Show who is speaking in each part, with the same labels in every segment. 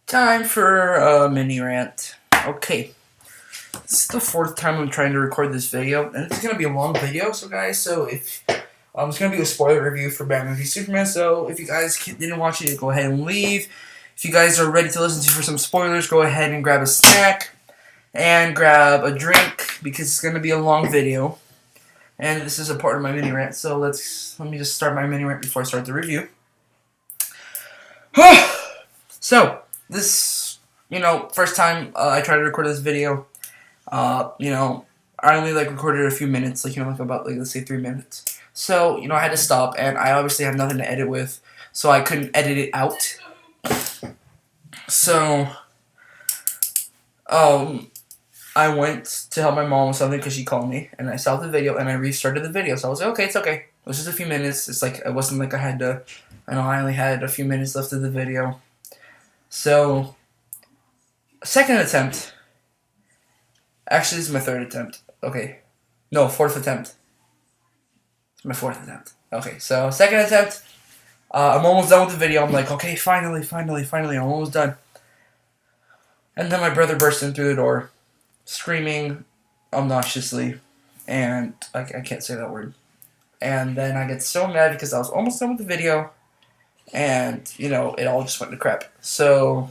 Speaker 1: Time for a mini rant. Okay, this is the fourth time I'm trying to record this video, and it's gonna be a long video. So, guys, if it's gonna be a spoiler review for Batman v Superman. So, if you guys didn't watch it, go ahead and leave. If you guys are ready to listen to for some spoilers, go ahead and grab a snack and grab a drink because it's gonna be a long video, and this is a part of my mini rant. So let me just start my mini rant before I start the review. So. This, first time I tried to record this video, I only recorded a few minutes, about let's say 3 minutes. So, I had to stop, and I obviously have nothing to edit with, so I couldn't edit it out. So, I went to help my mom with something because she called me, and I stopped the video, and I restarted the video. So I was like, okay, it's okay. It was just a few minutes. It's like, it wasn't like I only had a few minutes left of the video. So, second attempt. Actually, this is my third attempt. Okay. No, fourth attempt. It's my fourth attempt. Okay, so second attempt. I'm almost done with the video. I'm like, okay, finally, I'm almost done. And then my brother burst in through the door, screaming obnoxiously, and I can't say that word. And then I get so mad because I was almost done with the video. And, it all just went to crap. So,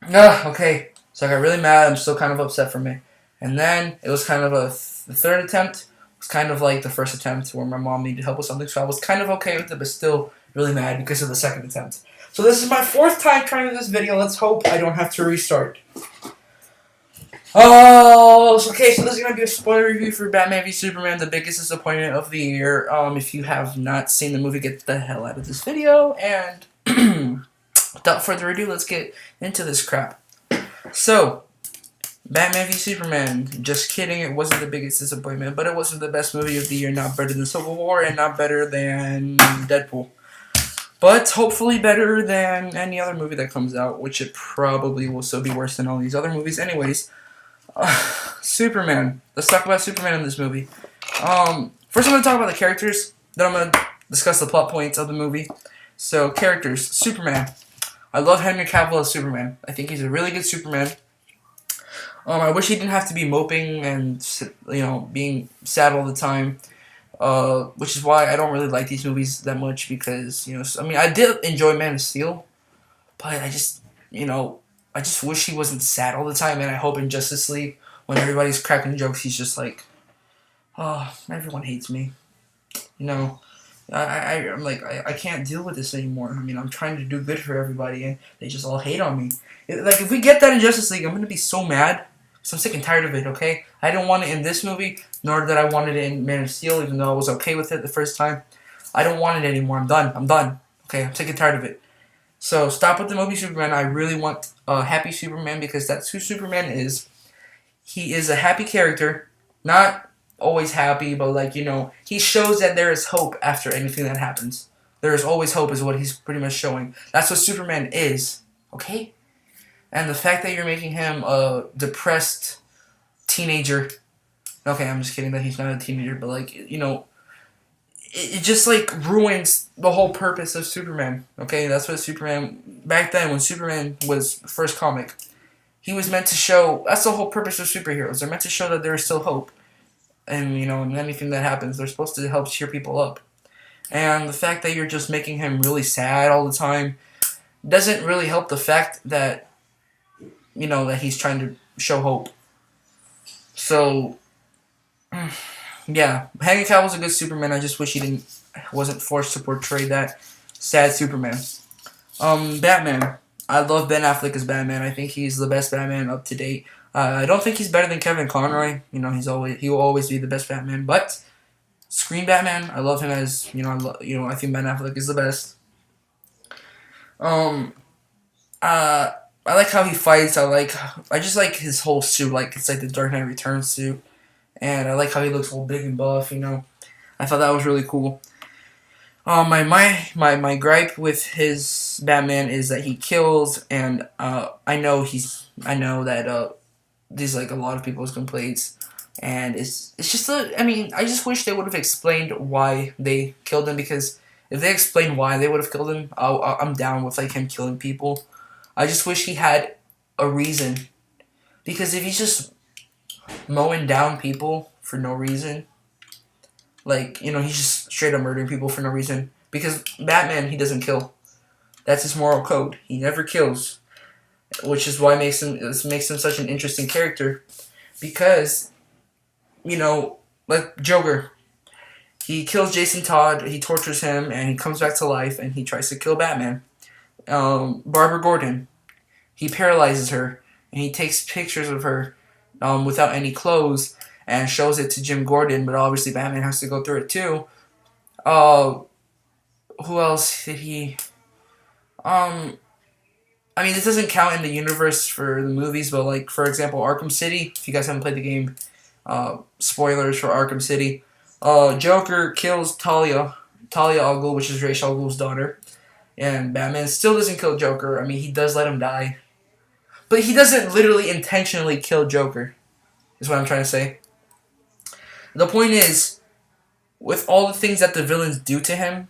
Speaker 1: okay. So I got really mad. I'm still kind of upset for me. And then it was kind of the third attempt. It was kind of like the first attempt where my mom needed help with something. So I was kind of okay with it, but still really mad because of the second attempt. So this is my fourth time trying this video. Let's hope I don't have to restart. Okay, so this is going to be a spoiler review for Batman v Superman, the biggest disappointment of the year. If you have not seen the movie, get the hell out of this video, and without further ado, let's get into this crap. So, Batman v Superman, just kidding, it wasn't the biggest disappointment, but it wasn't the best movie of the year, not better than Civil War, and not better than Deadpool. But hopefully better than any other movie that comes out, which it probably will still be worse than all these other movies anyways. Superman. Let's talk about Superman in this movie. First I'm going to talk about the characters, then I'm going to discuss the plot points of the movie. So, characters. Superman. I love Henry Cavill as Superman. I think he's a really good Superman. I wish he didn't have to be moping and, being sad all the time. Which is why I don't really like these movies that much because, I did enjoy Man of Steel, but I just wish he wasn't sad all the time, and I hope in Justice League, when everybody's cracking jokes, he's just like, oh, everyone hates me. I'm like, I can't deal with this anymore. I'm trying to do good for everybody, and they just all hate on me. If we get that in Justice League, I'm going to be so mad. So I'm sick and tired of it, okay? I didn't want it in this movie, nor did I want it in Man of Steel, even though I was okay with it the first time. I don't want it anymore. I'm done. Okay, I'm sick and tired of it. So, stop with the movie Superman. I really want a happy Superman because that's who Superman is. He is a happy character. Not always happy, but he shows that there is hope after anything that happens. There is always hope is what he's pretty much showing. That's what Superman is. Okay? And the fact that you're making him a depressed teenager. Okay, I'm just kidding that he's not a teenager, but it just ruins the whole purpose of Superman. Okay, that's what Superman back then when Superman was first comic, he was meant to show. That's the whole purpose of superheroes. They're meant to show that there is still hope, and in anything that happens, they're supposed to help cheer people up. And the fact that you're just making him really sad all the time doesn't really help the fact that that he's trying to show hope. So. Yeah, Henry Cavill's a good Superman. I just wish he wasn't forced to portray that sad Superman. Batman. I love Ben Affleck as Batman. I think he's the best Batman up to date. I don't think he's better than Kevin Conroy. He will always be the best Batman. But Screen Batman, I love him as I think Ben Affleck is the best. I like how he fights. I just like his whole suit. It's like the Dark Knight Returns suit. And I like how he looks all big and buff, I thought that was really cool. My gripe with his Batman is that he kills, and I know that these a lot of people's complaints, and it's just I just wish they would have explained why they killed him because If they explained why they would have killed him, I'm down with like him killing people. I just wish he had a reason, because if he's just mowing down people for no reason, like, he's just straight up murdering people for no reason. Because Batman, he doesn't kill. That's his moral code. He never kills, which is why it makes him such an interesting character. Because, like Joker, he kills Jason Todd, he tortures him, and he comes back to life, and he tries to kill Batman. Barbara Gordon, he paralyzes her, and he takes pictures of her without any clothes and shows it to Jim Gordon, but obviously Batman has to go through it too. Who else did he... this doesn't count in the universe for the movies, but like, for example, Arkham City, if you guys haven't played the game, spoilers for Arkham City. Joker kills Talia al Ghul, which is Ra's al Ghul's daughter, and Batman still doesn't kill Joker. He does let him die, but he doesn't literally intentionally kill Joker, is what I'm trying to say. The point is, with all the things that the villains do to him,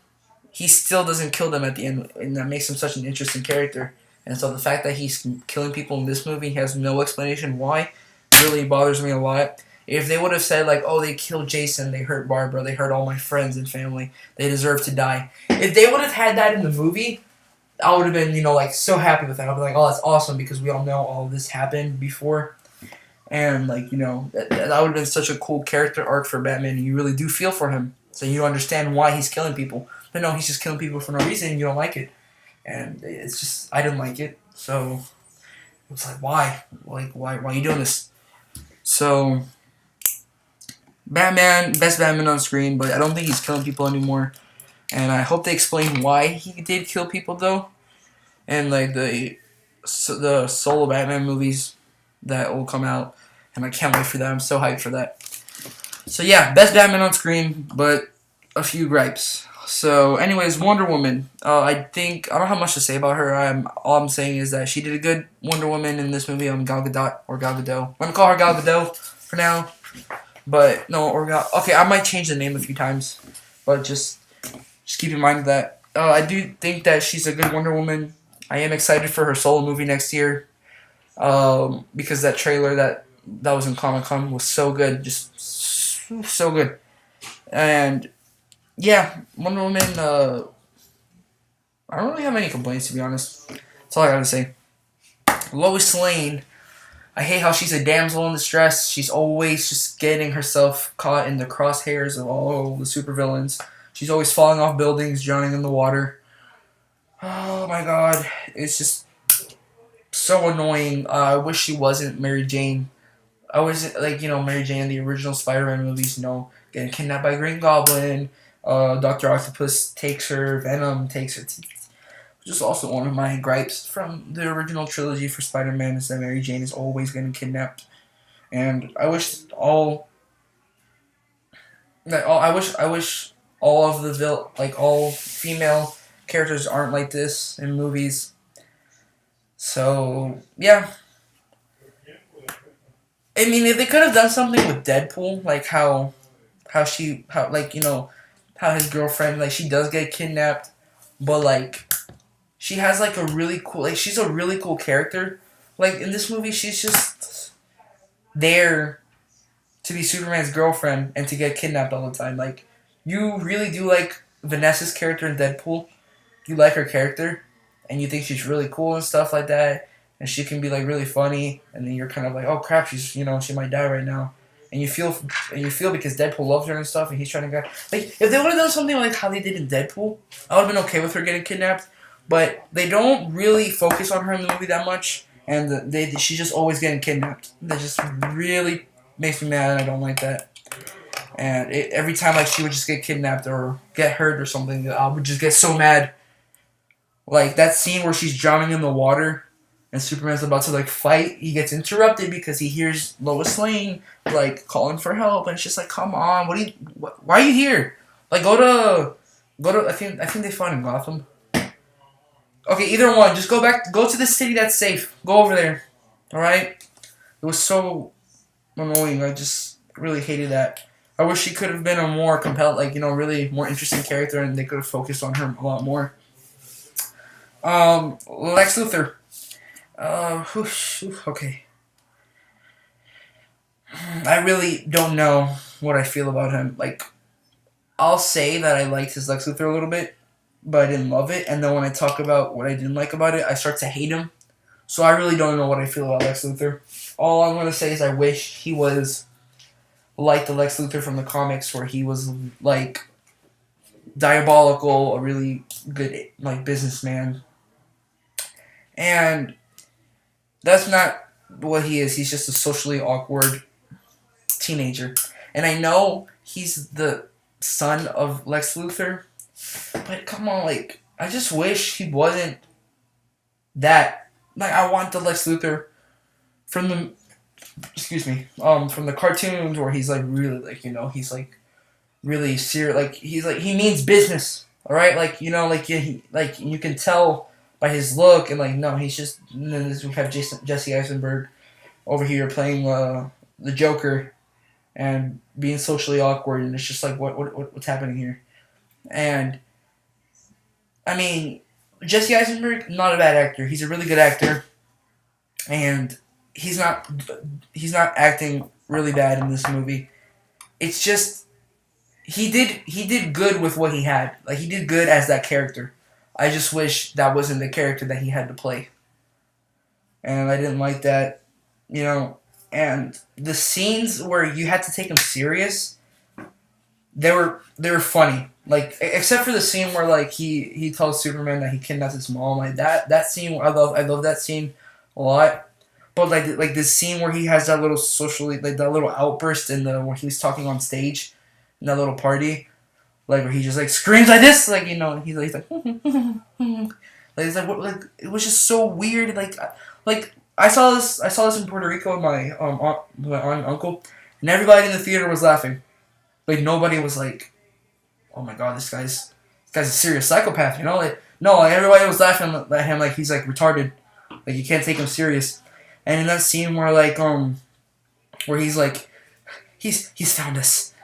Speaker 1: he still doesn't kill them at the end, and that makes him such an interesting character. And so the fact that he's killing people in this movie, he has no explanation why, really bothers me a lot. If they would have said, like, oh, they killed Jason, they hurt Barbara, they hurt all my friends and family, they deserve to die. If they would have had that in the movie, I would have been, so happy with that. I'd be like, oh, that's awesome, because we all know all of this happened before. And, that would have been such a cool character arc for Batman, and you really do feel for him. So you understand why he's killing people. But no, he's just killing people for no reason, and you don't like it. And it's just, I didn't like it. So, it's like, why? Why are you doing this? So, Batman, best Batman on screen, but I don't think he's killing people anymore. And I hope they explain why he did kill people, though. And, the solo Batman movies that will come out. And I can't wait for that. I'm so hyped for that. So, yeah, best Batman on screen, but a few gripes. So, anyways, Wonder Woman. I don't have much to say about her. All I'm saying is that she did a good Wonder Woman in this movie on Gal Gadot, or Gal Gadot. I'm going to call her Gal Gadot for now. But, no, okay, I might change the name a few times. But just keep in mind that. I do think that she's a good Wonder Woman. I am excited for her solo movie next year. Because that trailer that was in Comic-Con was so good. Just so good. And, yeah, Wonder Woman, I don't really have any complaints, to be honest. That's all I gotta say. Lois Lane, I hate how she's a damsel in distress. She's always just getting herself caught in the crosshairs of all the supervillains. She's always falling off buildings, drowning in the water. Oh my god. It's just so annoying. I wish she wasn't Mary Jane. I was Mary Jane in the original Spider-Man movies, getting kidnapped by Green Goblin. Dr. Octopus takes her. Venom takes her. Which is also one of my gripes from the original trilogy for Spider-Man, is that Mary Jane is always getting kidnapped. And I wish all of all female characters aren't like this in movies. So, yeah. If they could have done something with Deadpool, like how his girlfriend, she does get kidnapped, but, she has, a really cool, she's a really cool character. In this movie, she's just there to be Superman's girlfriend and to get kidnapped all the time. You really do like Vanessa's character in Deadpool. You like her character, and you think she's really cool and stuff like that, and she can be, really funny, and then you're kind of like, oh, crap, she's, she might die right now. And you feel because Deadpool loves her and stuff, and he's trying to get... if they would have done something like how they did in Deadpool, I would have been okay with her getting kidnapped. But they don't really focus on her in the movie that much, and she's just always getting kidnapped. That just really makes me mad, and I don't like that. And every time, she would just get kidnapped or get hurt or something, I would just get so mad. That scene where she's drowning in the water, and Superman's about to, fight, he gets interrupted because he hears Lois Lane, calling for help, and it's just come on, why are you here? Go to, I think they fought in Gotham. Okay, either one, just go to the city that's safe, go over there, alright? It was so annoying, I just really hated that. I wish she could have been a more compelled, like, really more interesting character, and they could have focused on her a lot more. Lex Luthor. Okay. I really don't know what I feel about him. Like, I'll say that I liked his Lex Luthor a little bit, but I didn't love it. And then when I talk about what I didn't like about it, I start to hate him. So I really don't know what I feel about Lex Luthor. All I'm going to say is I wish he was like the Lex Luthor from the comics, where he was, like, diabolical, a really good, like, businessman. And that's not what he is. He's just a socially awkward teenager. And I know he's the son of Lex Luthor, but come on, like, I just wish he wasn't that. Like, I want the Lex Luthor from the, from the cartoons, where he's, like, really, like, he's, like, really serious, like, he's, like, he means business, alright? Like, like, yeah, like, you can tell by his look, and, like, no, he's just, and then we have Jesse Eisenberg over here playing, the Joker, and being socially awkward, and it's just like, what's happening here? And, I mean, Jesse Eisenberg, not a bad actor. He's a really good actor, and he's not acting really bad in this movie. It's just he did good with what he had. Like, he did good as that character. I just wish that wasn't the character that he had to play, and I didn't like that, And the scenes where you had to take him serious, they were funny. Like, except for the scene where, like, he tells Superman that he kidnapped his mom. Like, that scene, I love that scene a lot. But like this scene where he has that little that little outburst where he was talking on stage in that little party, like, where he just, like, screams like this, like, he's like like, it's like, what, like, it was just so weird. Like I saw this in Puerto Rico with my aunt and uncle, and everybody in the theater was laughing. Like, nobody was like, "Oh my god, this guy's a serious psychopath," Like, no, like, everybody was laughing at him like he's, like, retarded. Like, you can't take him serious. And in that scene where, like, where he's like, he's found us,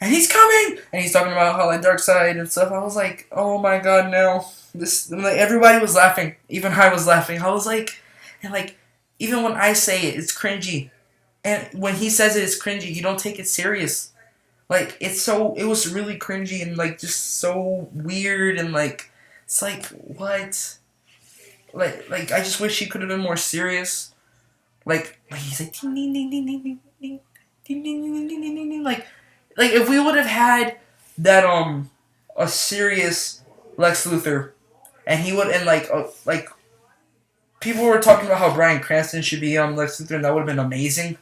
Speaker 1: and he's coming, and he's talking about how, like, Darkseid and stuff. I was like, oh my god, no. Like, everybody was laughing. Even I was laughing. I was like, and, like, even when I say it, it's cringy. And when he says it, it's cringy. You don't take it serious. Like, it was really cringy and, like, just so weird, and, like, it's like, what? Like, I just wish he could have been more serious. Like he's like, ding, ding, ding, ding, ding, ding, ding, ding, ding, ding, ding, ding, ding. Like, if we would have had that, a serious Lex Luthor, and he would, and, like, people were talking about how Bryan Cranston should be, Lex Luthor, and that would have been amazing.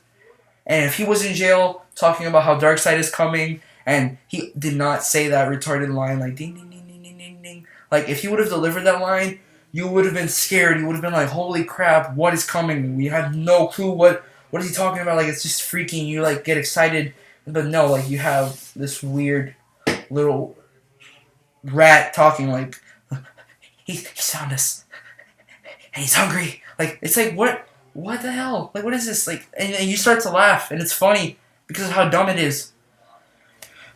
Speaker 1: And if he was in jail talking about how Darkseid is coming, and he did not say that retarded line, like, ding, ding, ding, ding, ding, ding, ding. Like, if he would have delivered that line, you would have been scared. You would have been like, holy crap, what is coming? We have no clue what is he talking about. Like, it's just freaking you, like, get excited. But no, like, you have this weird little rat talking like, he found us, and he's hungry. Like, it's like, what the hell? Like, what is this? Like, and you start to laugh, and it's funny because of how dumb it is.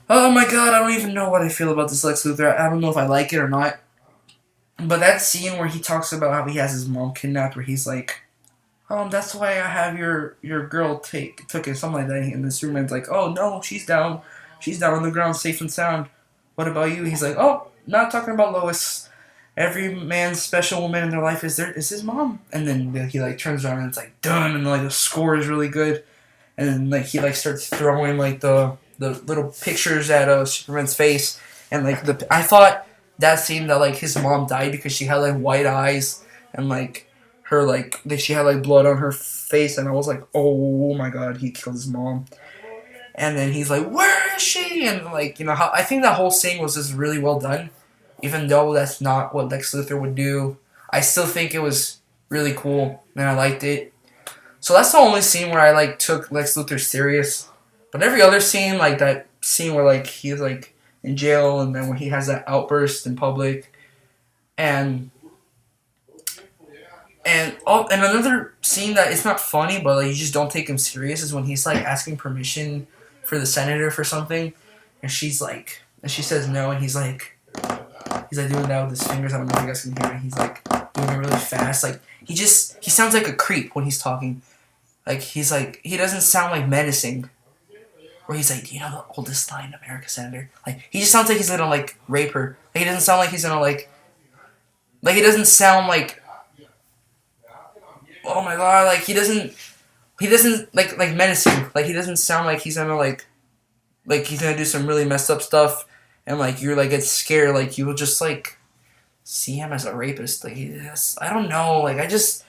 Speaker 1: Oh my god, I don't even know what I feel about this Lex Luthor. I don't know if I like it or not. But that scene where he talks about how he has his mom kidnapped, where he's like, that's why I have your girl took it, something like that. And the Superman's like, oh no, she's down on the ground, safe and sound. What about you? He's like, oh, not talking about Lois. Every man's special woman in their life is his mom. And then he, like, turns around and it's like, done, and, like, the score is really good. And then, like, he, like, starts throwing, like, the little pictures at Superman's face, and, like, I thought that scene that, like, his mom died because she had, like, white eyes, and, like, her, like, she had, like, blood on her face, and I was like, oh my god, he killed his mom. And then he's like, where is she? And, like, how I think that whole scene was just really well done, even though that's not what Lex Luthor would do. I still think it was really cool, and I liked it. So that's the only scene where I, like, took Lex Luthor serious. But every other scene, like that scene where, like, he's, like, in jail, and then when he has that outburst in public, and another scene that it's not funny, but, like, you just don't take him serious, is when he's, like, asking permission for the senator for something, and she's like, and she says no, and he's like doing that with his fingers. I don't know if you guys can hear it. He's like doing it really fast. Like he sounds like a creep when he's talking. Like he doesn't sound like menacing. Where he's like, do you know the oldest line in America, Senator? Like he just sounds like he's gonna like rape her. Like he doesn't sound like he's gonna like he doesn't sound like, oh my god, like he doesn't like menacing. Like he doesn't sound like he's gonna like he's gonna do some really messed up stuff, and like you're like get scared. Like you will just like see him as a rapist. Like I don't know. Like that's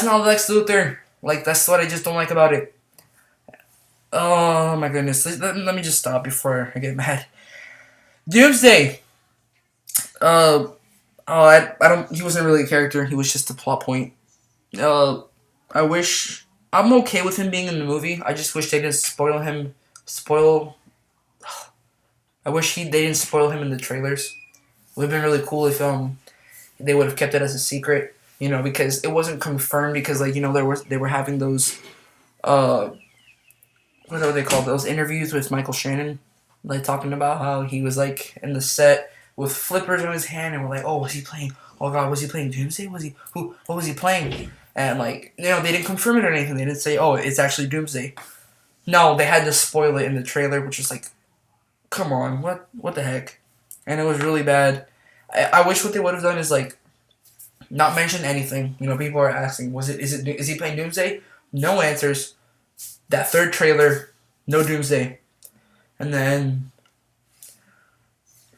Speaker 1: not Lex Luthor. Like that's what I just don't like about it. Oh my goodness. Let me just stop before I get mad. Doomsday. I don't. He wasn't really a character. He was just a plot point. I wish I'm okay with him being in the movie. I just wish they didn't spoil him. I wish they didn't spoil him in the trailers. It would have been really cool if they would have kept it as a secret. You know, because it wasn't confirmed. Because like they were having those what are they called? Those interviews with Michael Shannon, like talking about how he was like in the set with flippers on his hand, and we're like, oh, was he playing? Oh god, was he playing Doomsday? What was he playing? And like, they didn't confirm it or anything. They didn't say, oh, it's actually Doomsday. No, they had to spoil it in the trailer, which was like, come on, what the heck? And it was really bad. I wish what they would have done is like not mention anything. People are asking, is he playing Doomsday? No answers. That third trailer, no Doomsday. And then,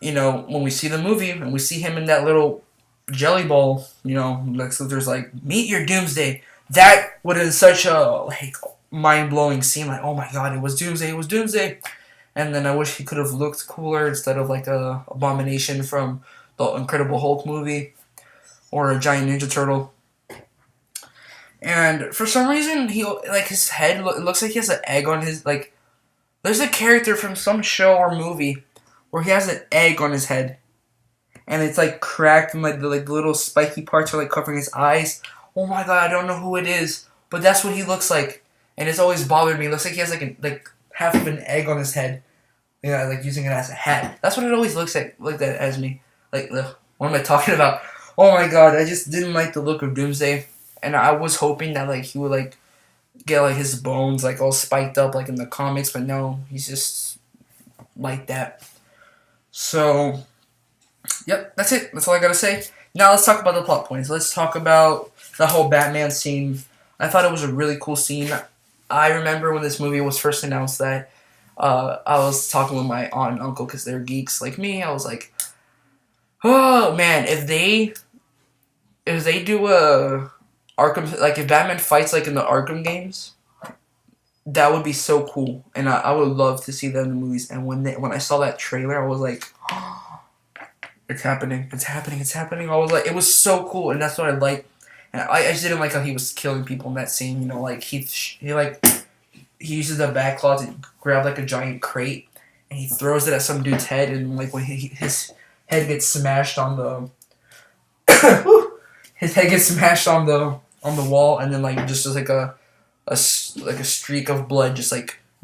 Speaker 1: when we see the movie and we see him in that little jelly ball, Lex Luthor's like, meet your Doomsday. That would have been such a mind-blowing scene. Like, oh my god, it was Doomsday. And then I wish he could have looked cooler instead of like a Abomination from the Incredible Hulk movie or a giant Ninja Turtle. And for some reason, his head it looks like he has an egg on his There's a character from some show or movie where he has an egg on his head, and it's like cracked, and the little spiky parts are like covering his eyes. Oh my god, I don't know who it is, but that's what he looks like, and it's always bothered me. It looks like he has like half of an egg on his head, using it as a hat. That's what it always looks like that as me. Ugh, what am I talking about? Oh my god, I just didn't like the look of Doomsday. And I was hoping that he would get his bones all spiked up in the comics, but no, he's just like that. So, yep, that's it. That's all I gotta say. Now let's talk about the plot points. Let's talk about the whole Batman scene. I thought it was a really cool scene. I remember when this movie was first announced that I was talking with my aunt and uncle because they're geeks like me. I was like, oh man, if they do a Arkham, if Batman fights in the Arkham games, that would be so cool, and I would love to see that in the movies. And when I saw that trailer, I was like, oh, it's happening. I was like, it was so cool, and that's what I liked. And I just didn't like how he was killing people in that scene. He uses the back claw to grab a giant crate, and he throws it at some dude's head, and when his head gets smashed on the his head gets smashed on the wall, and then just a streak of blood just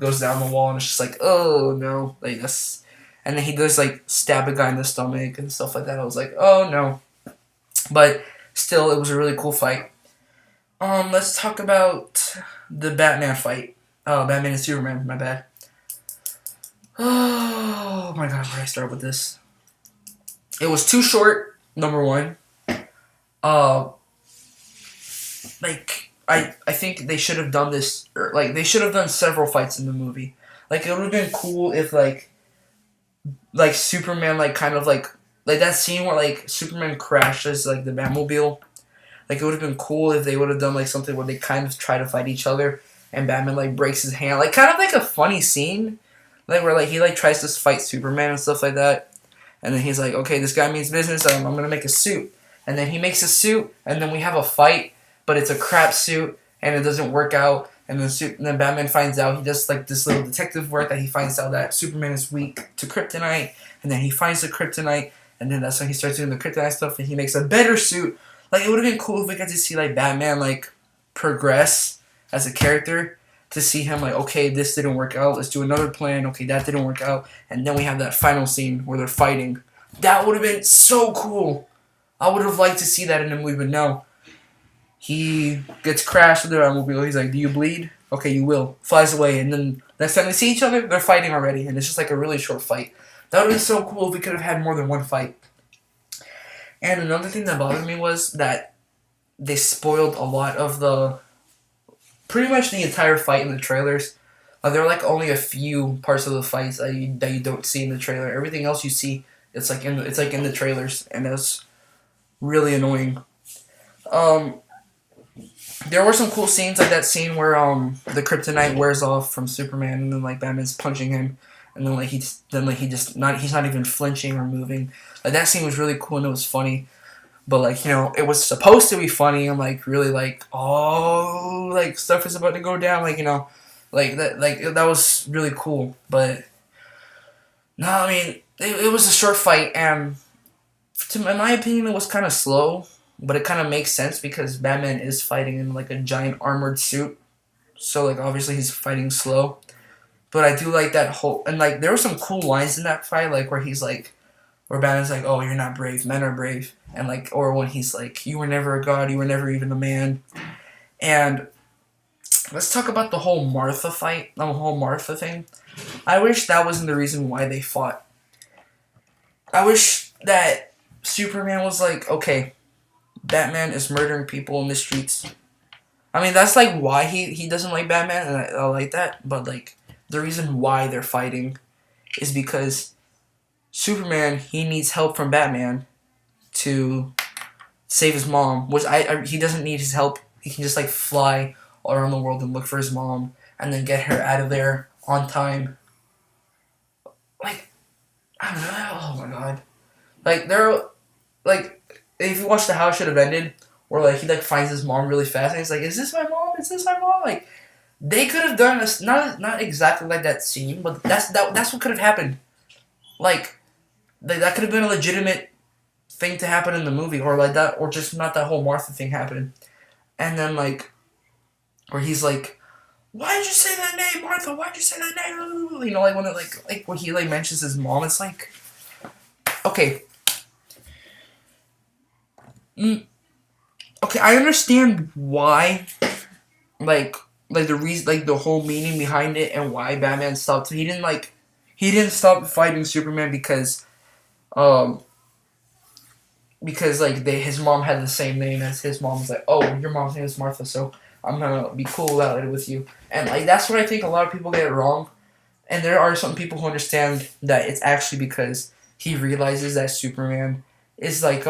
Speaker 1: goes down the wall, and it's just oh no, that's. And then he does stab a guy in the stomach and stuff like that. I was like, oh no, but still, it was a really cool fight. Let's talk about the Batman fight. Oh, Batman and Superman. My bad. Oh my god, where do I start with this? It was too short. Number one. I think they should have done this, they should have done several fights in the movie. It would have been cool if, Superman, kind of, that scene where, Superman crashes, the Batmobile. It would have been cool if they would have done, something where they kind of try to fight each other, and Batman, breaks his hand. Kind of a funny scene, where, he, tries to fight Superman and stuff like that. And then he's like, okay, this guy means business, I'm gonna make a suit. And then he makes a suit, and then we have a fight, but it's a crap suit, and it doesn't work out. And then Batman finds out, he does this little detective work that he finds out that Superman is weak to kryptonite, and then he finds the kryptonite, and then that's when he starts doing the kryptonite stuff, and he makes a better suit. It would have been cool if we got to see Batman progress as a character, to see him like, okay, this didn't work out. Let's do another plan. Okay, that didn't work out, and then we have that final scene where they're fighting. That would have been so cool. I would have liked to see that in the movie, but no. He gets crashed with the automobile. He's like, "Do you bleed? Okay, you will." Flies away, and then next time they see each other, they're fighting already, and it's just like a really short fight. That would have been so cool if we could have had more than one fight. And another thing that bothered me was that they spoiled a lot of pretty much the entire fight in the trailers. There are like only a few parts of the fights that you don't see in the trailer. Everything else you see, it's like in the trailers, and that's really annoying. Um, there were some cool scenes, like that scene where the kryptonite wears off from Superman, and then like Batman's punching him, and then he's not even flinching or moving. Like that scene was really cool and it was funny, but like it was supposed to be funny and like really like like stuff is about to go down, like that was really cool. But no, I mean it was a short fight, and in my opinion it was kind of slow. But it kind of makes sense because Batman is fighting in like a giant armored suit. So like obviously he's fighting slow. But I do like that whole, and like there were some cool lines in that fight, like where Batman's like, "Oh, you're not brave, men are brave." And like, or when he's like, "You were never a god, you were never even a man." And let's talk about the whole Martha fight, the whole Martha thing. I wish that wasn't the reason why they fought. I wish that Superman was like, "Okay, Batman is murdering people in the streets." I mean, that's like why he doesn't like Batman, and I like that. But like the reason why they're fighting is because Superman, he needs help from Batman to save his mom. Which he doesn't need his help. He can just like fly all around the world and look for his mom and then get her out of there on time. Like I don't know. Oh my god. Like if you watch The How It Should Have Ended, where like he like finds his mom really fast and he's like, "Is this my mom? Is this my mom?" Like they could have done this, not exactly like that scene, but that's what could have happened. Like that could have been a legitimate thing to happen in the movie, or like that, or just not that whole Martha thing happened. And then like, where he's like, "Why did you say that name, Martha? Why did you say that name?" Like when it like when he like mentions his mom, it's like, okay. Okay, I understand why, like the reason, like the whole meaning behind it, and why Batman stopped. He didn't stop fighting Superman because like his mom had the same name as his mom. Was like, "Oh, your mom's name is Martha, so I'm gonna be cool about it with you." And like that's what I think a lot of people get it wrong, and there are some people who understand that it's actually because he realizes that Superman is like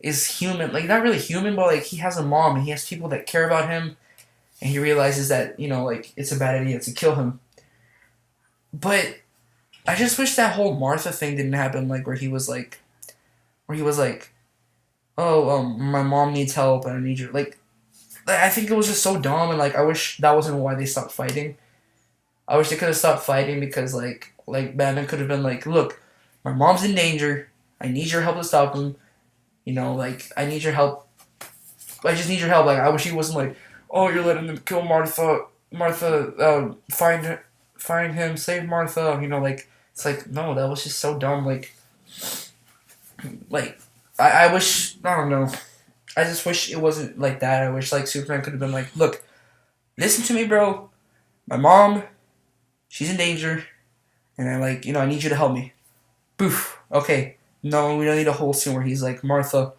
Speaker 1: is human, like not really human, but like he has a mom and he has people that care about him, and he realizes that like it's a bad idea to kill him. But I just wish that whole Martha thing didn't happen, like where he was like, "Oh, my mom needs help and I need you." Like I think it was just so dumb, and like I wish that wasn't why they stopped fighting. I wish they could have stopped fighting because like Batman could have been like, "Look, my mom's in danger. I need your help to stop him. Like, I need your help. I just need your help." Like, I wish he wasn't like, "Oh, you're letting them kill Martha. Martha, find him, save Martha." Like, it's like, no, that was just so dumb. I wish, I don't know. I just wish it wasn't like that. I wish, like, Superman could have been like, "Look, listen to me, bro. My mom, she's in danger. And I need you to help me." Boof. Okay. No, we don't need a whole scene where he's like, "Martha,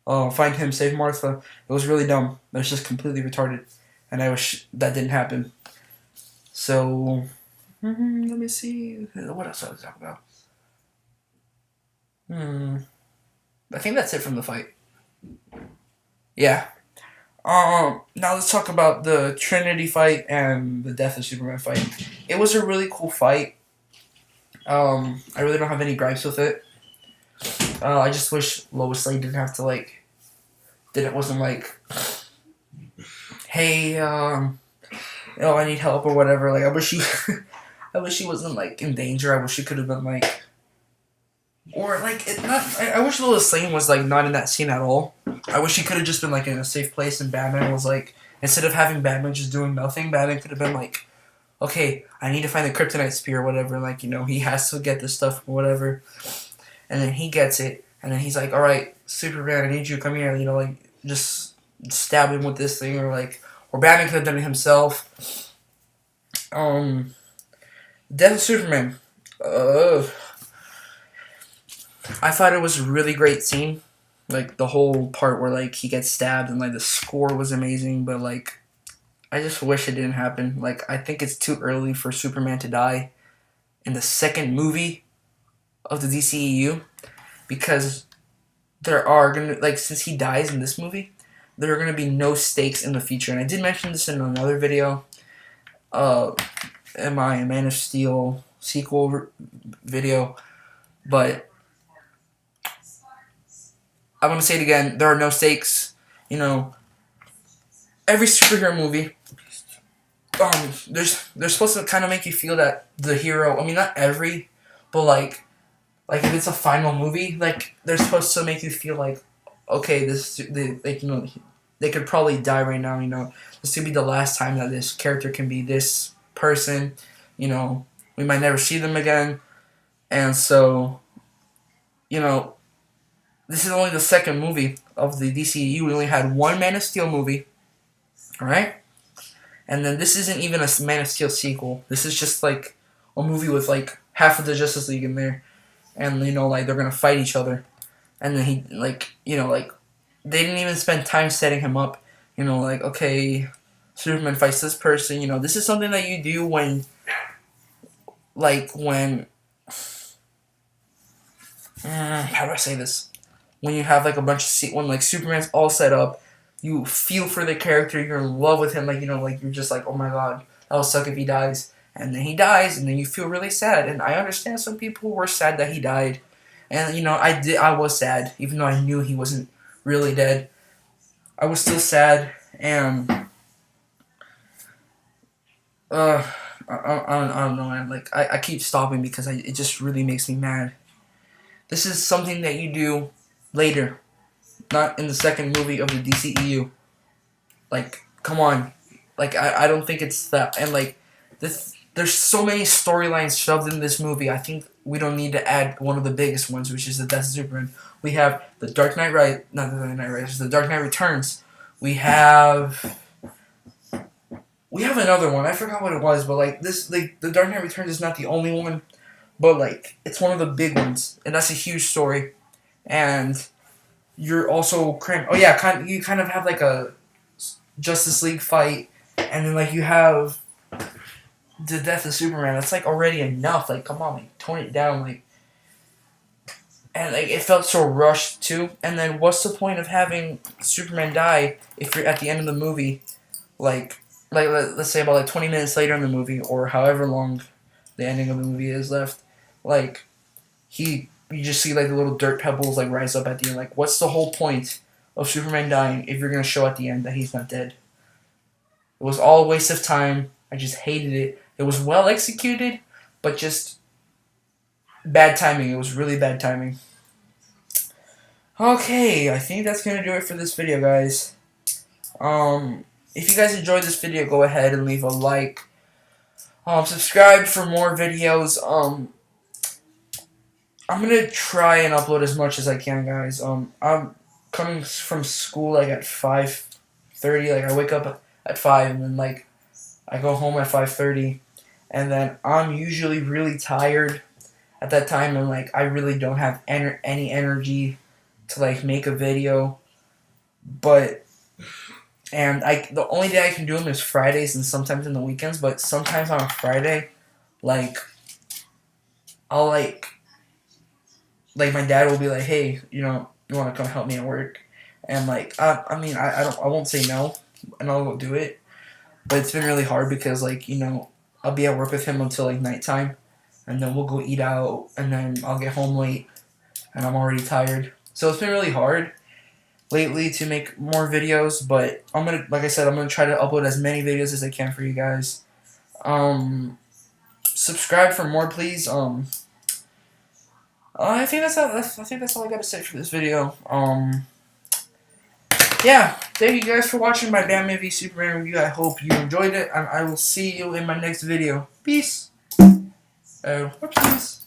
Speaker 1: find him, save Martha." It was really dumb. It was just completely retarded. And I wish that didn't happen. So, let me see. What else I was talking about? I think that's it from the fight. Yeah. Now let's talk about the Trinity fight and the Death of Superman fight. It was a really cool fight. I really don't have any gripes with it. I just wish Lois Lane didn't have to wasn't like, "Hey, I need help," or whatever. Like I wish she wasn't like in danger. I wish she could have been like, or like it not. I wish Lois Lane was like not in that scene at all. I wish she could have just been like in a safe place, and Batman was like Instead of having Batman just doing nothing, Batman could have been like, okay, I need to find the kryptonite spear or whatever. Like, he has to get this stuff or whatever. And then he gets it. And then he's like, all right, Superman, I need you to come here. Like, just stab him with this thing. Or Batman could have done it himself. Death of Superman. I thought it was a really great scene. Like, the whole part where, like, he gets stabbed and, like, the score was amazing. But, like, I just wish it didn't happen. Like, I think it's too early for Superman to die in the second movie of the DCEU, because there are gonna, like, since he dies in this movie, there are gonna be no stakes in the future. And I did mention this in another video, in my Man of Steel sequel video, but I'm gonna say it again. There are no stakes. Every superhero movie, they're supposed to kind of make you feel that the hero. I mean, not every, but like if it's a final movie, like they're supposed to make you feel like, okay, they could probably die right now. This could be the last time that this character can be this person. We might never see them again, and so, this is only the second movie of the DCEU. We only had one Man of Steel movie, alright? And then this isn't even a Man of Steel sequel. This is just like a movie with like half of the Justice League in there. And like they're gonna fight each other. And then he they didn't even spend time setting him up. Like, okay, Superman fights this person. This is something that you do when how do I say this? When you have like a bunch of when like Superman's all set up, you feel for the character, you're in love with him, like you're just like, oh my god, that'll suck if he dies. And then he dies, and then you feel really sad. And I understand some people were sad that he died. And I was sad, even though I knew he wasn't really dead. I was still sad, and I don't know, man. Like, I keep stopping because it just really makes me mad. This is something that you do later, not in the second movie of the DCEU. Like, come on. Like, I don't think it's that. And like, there's so many storylines shoved in this movie. I think we don't need to add one of the biggest ones, which is the Death of Superman. We have the Dark Knight the Dark Knight Returns. We have another one. I forgot what it was, but like the Dark Knight Returns is not the only one, but like it's one of the big ones, and that's a huge story. And you're also you kind of have like a Justice League fight, and then like you have the Death of Superman. That's like already enough. Like, come on, like tone it down, like. And like it felt so rushed too. And then what's the point of having Superman die if you're at the end of the movie, like let's say about like 20 minutes later in the movie, or however long the ending of the movie is left, like you just see like the little dirt pebbles like rise up at the end. Like, what's the whole point of Superman dying if you're gonna show at the end that he's not dead? It was all a waste of time. I just hated it. It was well executed, but just bad timing. It was really bad timing. Okay, I think that's gonna do it for this video, guys. If you guys enjoyed this video, go ahead and leave a like. Subscribe for more videos. I'm gonna try and upload as much as I can, guys. I'm coming from school like at 5:30. Like, I wake up at 5, and then like I go home at 5:30, and then I'm usually really tired at that time, and like I really don't have any energy to like make a video. The only day I can do them is Fridays and sometimes in the weekends. But sometimes on a Friday, like I'll like my dad will be like, hey, you want to come help me at work, and like I won't say no, and I'll go do it. But it's been really hard because like I'll be at work with him until like nighttime, and then we'll go eat out, and then I'll get home late, and I'm already tired. So it's been really hard lately to make more videos, but like I said, I'm gonna try to upload as many videos as I can for you guys. Subscribe for more, please. I think that's all I gotta say for this video. yeah, thank you guys for watching my Batman v Superman review. I hope you enjoyed it, and I will see you in my next video. Peace. Oh, whoopsies.